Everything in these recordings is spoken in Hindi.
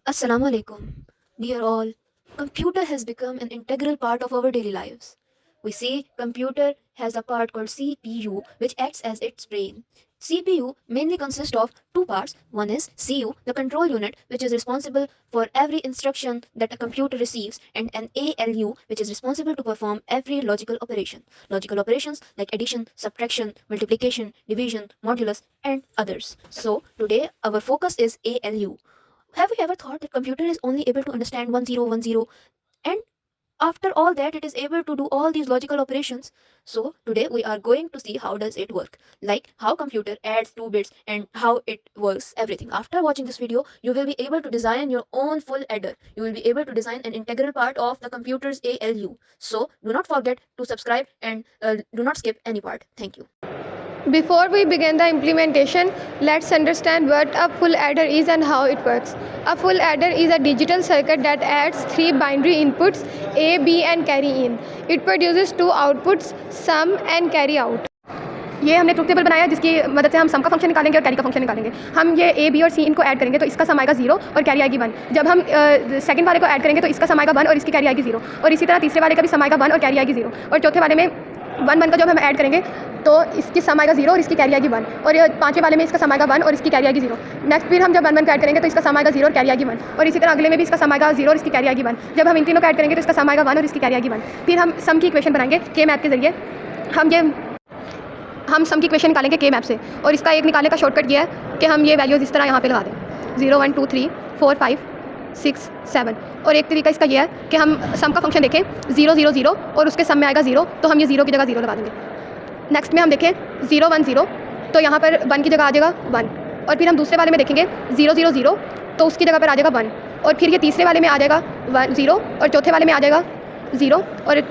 Assalamu alaikum. Dear all, computer has become an integral part of our daily lives. We see computer has a part called CPU which acts as its brain. CPU mainly consists of two parts. One is CU, the control unit which is responsible for every instruction that a computer receives, and an ALU which is responsible to perform every logical operation. Logical operations like addition, subtraction, multiplication, division, modulus and others. So today our focus is ALU. Have you ever thought that computer is only able to understand 1010, and after all that it is able to do all these logical operations? So today we are going to see how does it work, like how computer adds two bits and how it works everything. After watching this video, you will be able to design your own full adder. You will be able to design an integral part of the computer's ALU. So do not forget to subscribe and do not skip any part. Thank you. Before we begin the implementation, let's understand what a full adder is and how it works. A full adder is a digital circuit that adds three binary inputs A, B and carry in. It produces two outputs, sum and carry out. ये हमने ट्रुथ टेबल बनाया जिसकी मदद से हम सम का फंक्शन निकालेंगे और कैरी का फंक्शन निकालेंगे। हम ये ए बी और सी इनको ऐड करेंगे तो इसका सम आएगा 0 और कैरी आएगी 1। जब हम सेकंड वाले को ऐड करेंगे तो इसका सम आएगा 1 और इसकी कैरी आएगी 0, और इसी तरह तीसरे वाले का भी सम आएगा 1 और कैरी आएगी 0, और चौथे वाले में 1 का जब हम ऐड करेंगे तो इसकी सम आएगा 0 और इसकी कैरी आएगी 1, और पाँचवें वाले में इसका सम आएगा 1 और इसकी कैरी आएगी 0। नेक्स्ट फिर हम जब 1 का ऐड करेंगे तो इसका सम आएगा 0 और कैरी आएगी 1, और इसी तरह अगले में भी इसका सम आएगा 0 और इसकी कैरी आएगी 1। जब हम इन तीनों का ऐड करेंगे तो इसका सम आएगा 1 और इसकी कैरी आएगी 1। फिर हम सम की इक्वेशन बनाएंगे के मैप के जरिए। हम सम की इक्वेशन निकालेंगे के मैप से, और इसका एक निकालने का शॉर्टकट ये है कि हम ये वैल्यूज़ इस तरह यहाँ पे लगा दें 0 1 2 3 4 5 6 7। और एक तरीका इसका ये है कि हम सम का फंक्शन देखें 0 0 0 और उसके सम में आएगा 0, तो हम ये 0 की जगह 0 लगा देंगे। नेक्स्ट में हम देखें 0 1 0, तो यहाँ पर 1 की जगह आ जाएगा 1, और फिर हम दूसरे वाले में देखेंगे 0 0 0, तो उसकी जगह पर आ जाएगा 1, और फिर ये तीसरे वाले में आ जाएगा 0, और चौथे वाले में आ जाएगा 0, और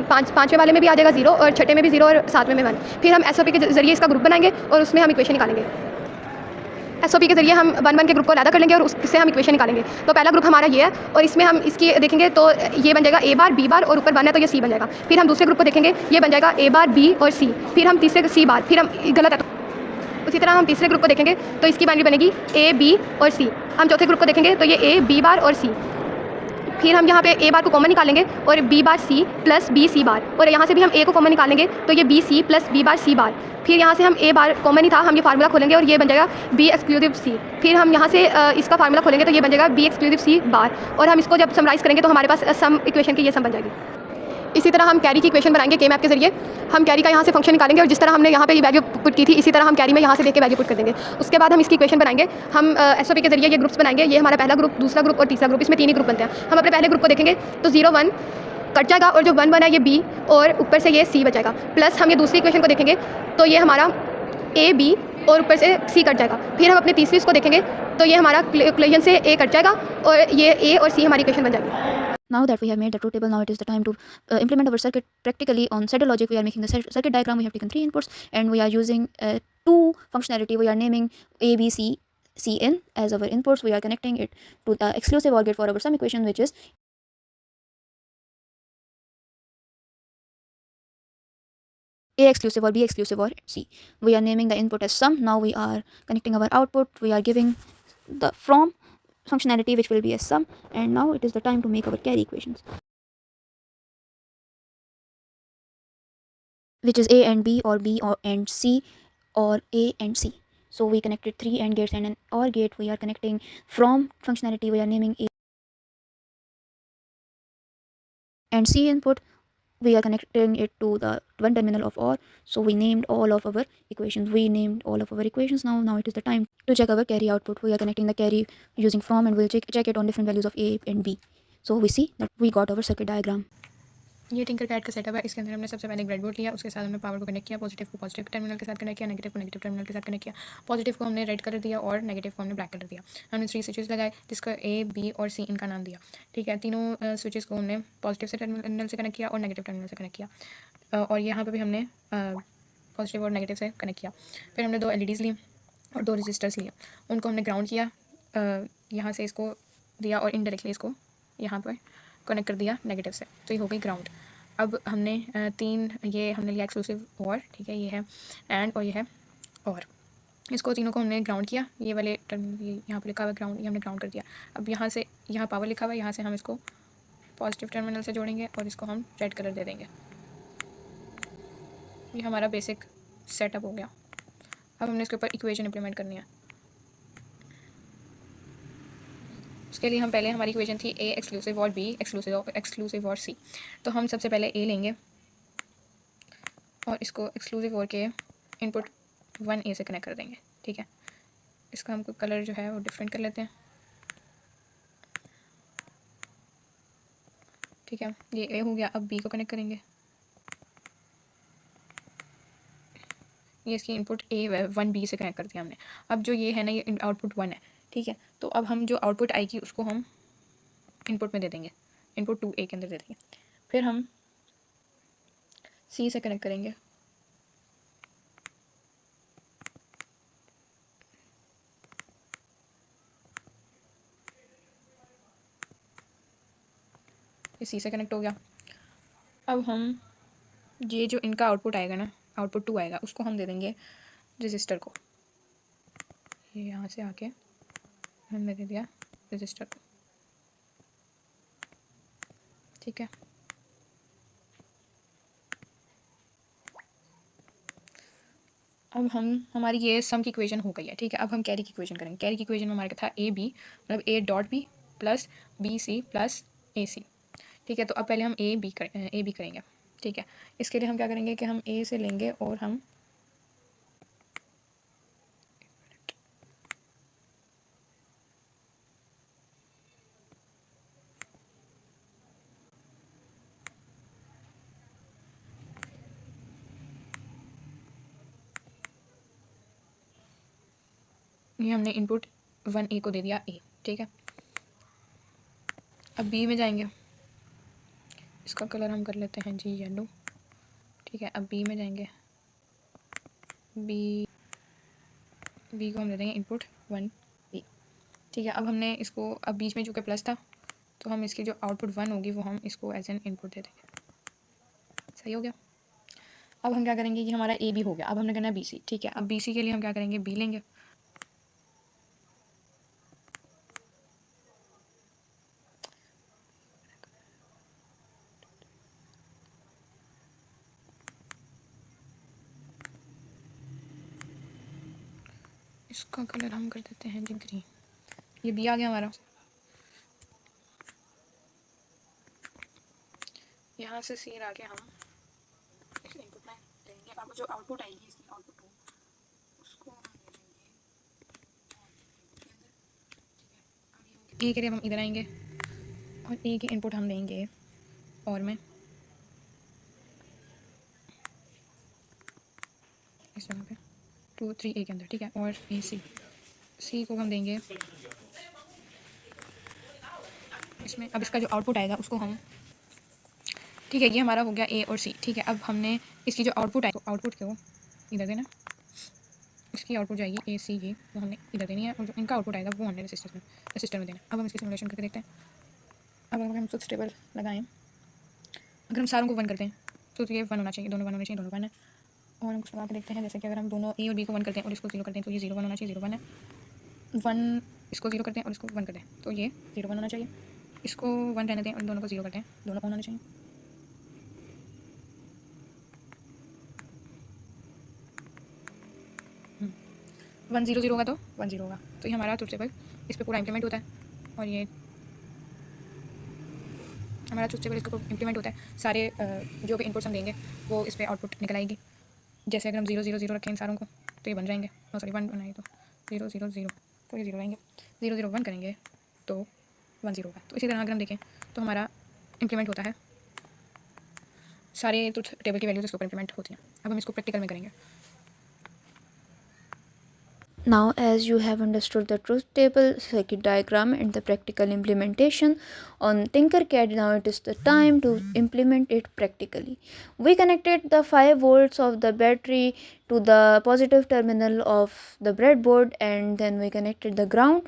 पाँचवें वाले में भी आ जाएगा 0, और छठे में भी 0, और सातवें में 1। फिर हम एसओपी के जरिए इसका ग्रुप बनाएंगे और उसमें हम इक्वेशन निकालेंगे। एसओपी के जरिए हम 1 1 के ग्रुप को अलग कर लेंगे और उससे हम इक्वेशन निकालेंगे। तो पहला ग्रुप हमारा ये है, और इसमें हम इसकी देखेंगे तो ये बन जाएगा ए बार बी बार, और ऊपर 1 है तो ये सी बन जाएगा। फिर हम दूसरे ग्रुप को देखेंगे, ये बन जाएगा ए बार बी और सी, फिर हम तीसरे सी बार, फिर हम गलत है तो उसी तरह हम तीसरे ग्रुप को देखेंगे तो इसकी बाइनरी बनेगी ए बी और सी। हम चौथे ग्रुप को देखेंगे तो ये ए बी बार और सी। फिर हम यहाँ पे ए बार को कॉमन निकालेंगे और B bar C plus B C bar, और यहाँ से भी हम ए को कॉमन निकालेंगे तो ये B C plus B bar C bar. फिर यहाँ से हम ए बार कॉमन ही था, हम ये फार्मूला खोलेंगे और ये बन जाएगा बी एक्सक्लूसिव सी। फिर हम यहाँ से इसका फार्मूला खोलेंगे तो ये बन जाएगा बी एक्सक्लूसिव सी बार, और हम इसको जब समराइज़ करेंगे तो हमारे पास सम इक्वेशन की ये सम बन जाएगी। इसी तरह हम कैरी की इक्वेशन बनाएंगे के मैप के जरिए। हम कैरी का यहाँ से फंक्शन निकालेंगे, और जिस तरह हमने यहाँ पे ये वैल्यू पुट की थी इसी तरह हम कैरी में यहाँ से देके वैल्यू पुट कर देंगे। उसके बाद हम इसकी इक्वेशन बनाएंगे। हम एसओपी के जरिए ये ग्रुप्स बनाएंगे। ये हमारा पहला ग्रुप, दूसरा ग्रुप और तीसरा ग्रुप, इसमें 3 ही ग्रुप बनते हैं। हम अपने पहले ग्रुप को देखेंगे तो 0 1 कट जाएगा, और जो 1 1 है ये बी, और ऊपर से ये सी बचेगा। प्लस हम ये दूसरी इक्वेशन को देखेंगे तो ये हमारा ए बी और ऊपर से सी कट जाएगा। फिर हम अपनी तीसरी इसको देखेंगे तो ये हमारा इक्वेशन से ए कट जाएगा, और ये ए और सी हमारी इक्वेशन बन जाएगी। Now that we have made the truth table, now it is the time to implement our circuit practically on Seddle logic. We are making the circuit diagram. We have taken 3 inputs and we are using 2 functionality. We are naming A, B, C, C in as our inputs. We are connecting it to the exclusive OR gate for our sum equation, which is A exclusive or B exclusive or C. We are naming the input as sum. Now we are connecting our output. We are giving the from functionality, which will be a sum, and now it is the time to make our carry equations, which is A and B, or B or and C, or A and C. So we connected 3 AND gates and an OR gate. We are connecting from functionality. We are naming A and C input. We are connecting it to the one terminal of OR. So we named all of our equations. Now it is the time to check our carry output. We are connecting the carry using from, and we'll check it on different values of A and B. So we see that we got our circuit diagram. ये टिंकरकैड का सेटअप है। इसके अंदर हमने सबसे पहले एक ब्रेडबोर्ड लिया, उसके साथ हमने पावर को कनेक्ट किया, पॉजिटिव को पॉजिटिव टर्मिनल के साथ कनेक्ट किया, नेगेटिव को नेगेटिव टर्मिनल के साथ कनेक्ट किया। पॉजिटिव को हमने रेड कलर दिया और नेगेटिव को हमने ब्लैक कलर दिया। हमने 3 स्विचेस लगाए जिसका ए बी और सी इनका नाम दिया। ठीक है, तीनों स्विचेस को हमने पॉजिटिव से टर्मिनल से कनेक्ट किया और नेगेटिव टर्मिनल से कनेक्ट किया, और यहाँ पर भी हमने पॉजिटिव और नेगेटिव से कनेक्ट किया। फिर हमने 2 LEDs ली और 2 रजिस्टर्स लिए, उनको हमने ग्राउंड किया, यहाँ से इसको दिया और इनडायरेक्टली इसको यहाँ पर कनेक्ट कर दिया नेगेटिव से, तो ये हो गई ग्राउंड। अब हमने 3 ये हमने लिया एक्सक्लूसिव और, ठीक है, ये है एंड और ये है और। इसको तीनों को हमने ग्राउंड किया, ये वाले टर्मिनल ये यहाँ पे लिखा हुआ है ग्राउंड, ये हमने ग्राउंड कर दिया। अब यहाँ से यहाँ पावर लिखा हुआ है, यहाँ से हम इसको पॉजिटिव टर्मिनल से जोड़ेंगे और इसको हम रेड कलर दे देंगे। ये हमारा बेसिक सेटअप हो गया। अब हमने इसके ऊपर इक्वेशन इंप्लीमेंट करनी है। उसके लिए हम पहले हमारी इक्वेशन थी ए एक्सक्लूसिव और बी एक्सक्लूसिव और सी। तो हम सबसे पहले ए लेंगे और इसको एक्सक्लूसिव और के इनपुट 1A से कनेक्ट कर देंगे। ठीक है, इसका हमको कलर जो है वो डिफरेंट कर लेते हैं। ठीक है, ये ए हो गया। अब बी को कनेक्ट करेंगे, ये इसकी इनपुट ए 1B से कनेक्ट कर दिया हमने। अब जो ये है ना, ये आउटपुट 1 है। ठीक है, तो अब हम जो आउटपुट आएगी उसको हम इनपुट में दे देंगे, इनपुट 2A के अंदर दे देंगे। फिर हम सी से कनेक्ट करेंगे, ये सी से कनेक्ट हो गया। अब हम ये जो इनका आउटपुट आएगा ना, आउटपुट 2 आएगा, उसको हम दे देंगे रजिस्टर को। ये यहाँ से आके हमने दे दिया रजिस्टर को। ठीक है, अब हमारी ये सम की इक्वेशन हो गई है। ठीक है, अब हम कैरी की इक्वेशन करेंगे। कैरी की इक्वेशन में हमारे था ए बी मतलब A dot B plus B C plus A C. ठीक है, तो अब पहले हम ए बी करेंगे। ठीक है, इसके लिए हम क्या करेंगे कि हम ए से लेंगे और हम ये हमने इनपुट 1A को दे दिया ए। ठीक है, अब बी में जाएंगे, इसका कलर हम कर लेते हैं जी येलो। ठीक है, अब बी में जाएंगे, बी को हम दे देंगे इनपुट 1B। ठीक है, अब हमने इसको, अब बीच में चूँकि प्लस था तो हम इसकी जो आउटपुट 1 होगी वो हम इसको एज एन इनपुट दे देंगे। सही हो गया। अब हम क्या करेंगे, ये हमारा ए बी हो गया। अब हमने करना है BC। ठीक है, अब BC के लिए हम क्या करेंगे, बी लेंगे, इसका कलर हम कर देते हैं जी ग्रीन। ये बी आ गया हमारा। यहाँ से सी आके हम इनपुट में देंगे। अब जो आउटपुट आएगी इसकी आउटपुट 2 उसको हम दे देंगे ए के लिए हम इधर आएंगे और ए की इनपुट हम देंगे और में इस जगह पे 2 3A के अंदर। ठीक है, और ए सी को हम देंगे इसमें। अब इसका जो आउटपुट आएगा उसको हम, ठीक है, ये हमारा हो गया ए और सी। ठीक है, अब हमने इसकी जो आउटपुट आएगी तो आउटपुट को इधर देना, इसकी आउटपुट जाएगी ए सी ये, वो हमने इधर देनी है, और जो इनका आउटपुट आएगा वो हमने रजिस्टर में देना। अब हम इसकी सिमुलेशन करके देखते हैं। अब अगर हम स्विच टेबल लगाएं, अगर हम सारों को 1 करते हैं तो ये 1 होना चाहिए, दोनों 1 होने चाहिए, दोनों 1 है। और हम कुछ लगा के देखते हैं, जैसे कि अगर हम दोनों ए और बी को 1 करते हैं और इसको 0 करते हैं तो ये 0 1 होना चाहिए, 0 1 है। 1 इसको 0 करते हैं और इसको 1 करते हैं तो ये 0 1 होना चाहिए। इसको 1 रहने दें और दोनों को 0 करते हैं, दोनों 1 होने चाहिए। 1 0 0 होगा तो 1 0 होगा। तो ये हमारा ट्रुथ टेबल इस पर पूरा इंप्लीमेंट होता है। और ये हमारा ट्रुथ टेबल इसको इंप्लीमेंट होता है। सारे जो भी इनपुट्स हम देंगे वो इस पर आउटपुट निकल आएगी। जैसे अगर हम 0 0 0 रखें इन सारों को तो ये बन जाएंगे, सॉरी 1 बनाए तो 0 0 0 तो ये 0 रहेंगे। 0 0 1 करेंगे तो 1 0 होगा। तो इसी तरह अगर हम देखें तो हमारा इंप्लीमेंट होता है, सारे ट्रुथ टेबल की वैल्यूज इसके ऊपर इंप्लीमेंट होती हैं। अब हम इसको प्रैक्टिकल में करेंगे। Now, as you have understood the truth table, circuit diagram, and the practical implementation on Tinkercad, now it is the time to implement it practically. We connected the 5 volts of the battery to the positive terminal of the breadboard, and then we connected the ground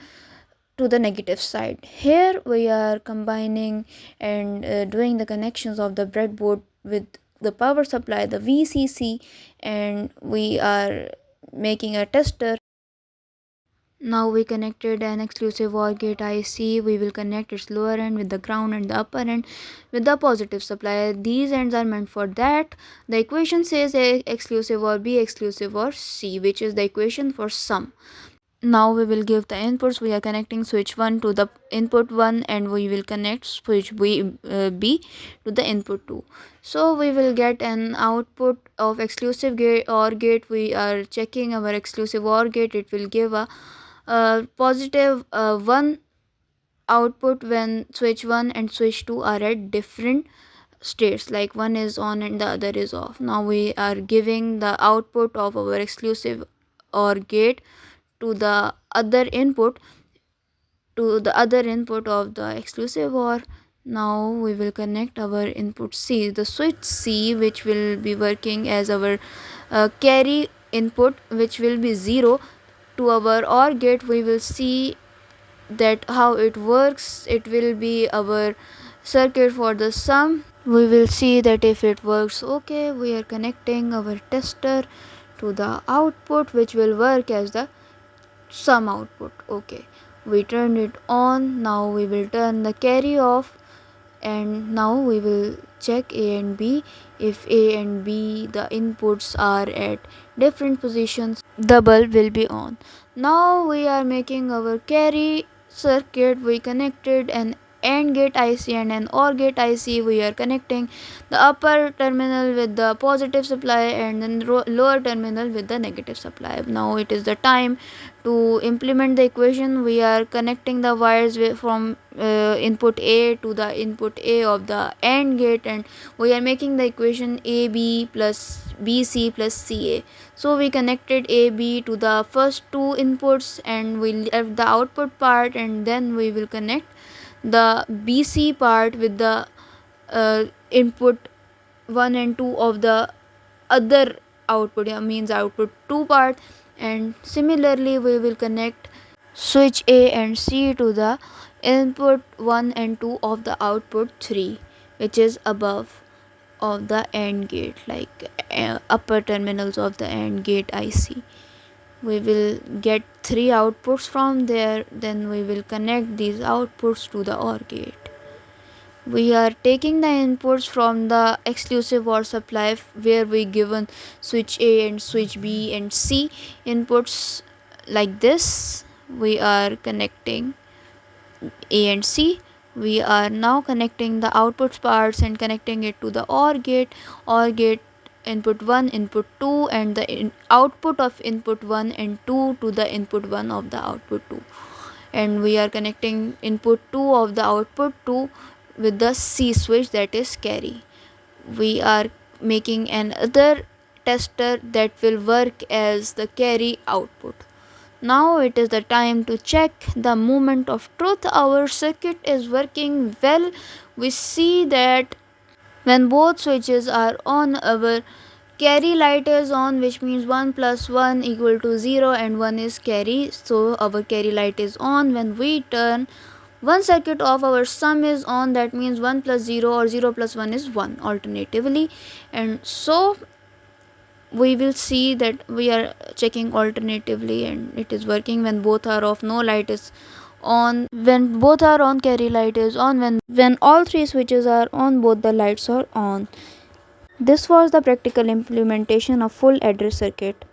to the negative side. Here we are combining and doing the connections of the breadboard with the power supply, the VCC, and we are making a tester Now we connected an exclusive OR gate IC. We will connect its lower end with the ground and the upper end with the positive supply. These ends are meant for that. The equation says A exclusive or B exclusive or C, which is the equation for sum. Now we will give the inputs. We are connecting switch 1 to the input 1 and we will connect switch B to the input 2. So we will get an output of exclusive gate OR gate. We are checking our exclusive OR gate. It will give a positive 1 output when switch 1 and switch 2 are at different states, like one is on and the other is off. Now we are giving the output of our exclusive OR gate to the other input of the exclusive OR. Now we will connect our input C, the switch C, which will be working as our carry input, which will be 0 to our OR gate. We will see that how it works. It will be our circuit for the sum. We will see that if it works. Okay, we are connecting our tester to the output, which will work as the sum output. Okay, we turned it on. Now we will turn the carry off, and now we will check A and B. If A and B, the inputs are at different positions, the bulb will be on. Now we are making our carry circuit. We connected an AND gate IC and an OR gate IC. We are connecting the upper terminal with the positive supply and then lower terminal with the negative supply. Now it is the time to implement the equation. We are connecting the wires from input A to the input A of the AND gate, and we are making the equation AB plus BC plus CA. So we connected AB to the first two inputs and we left the output part, and then we will connect the BC part with the input 1 and 2 of the other output, means output 2 part, and similarly we will connect switch A and C to the input 1 and 2 of the output 3, which is above of the AND gate, like upper terminals of the AND gate IC. We will get 3 outputs from there. Then we will connect these outputs to the OR gate. We are taking the inputs from the exclusive OR supply, where we given switch A and switch B and C inputs like this. We are connecting A and C. We are now connecting the outputs parts and connecting it to the OR gate. OR gate input 1, input 2, and the output of input 1 and 2 to the input 1 of the output 2. And we are connecting input 2 of the output 2 with the C switch, that is carry. We are making another tester that will work as the carry output. Now it is the time to check the moment of truth. Our circuit is working well. We see that when both switches are on, our carry light is on, which means 1 plus 1 equal to 0 and 1 is carry. So our carry light is on. When we turn one circuit off, our sum is on. That means 1 plus 0 or 0 plus 1 is 1 alternatively. And so we will see that we are checking alternatively and it is working. When both are off, no light is on. When both are on, carry light is on. When all three switches are on, both the lights are on. This was the practical implementation of full address circuit.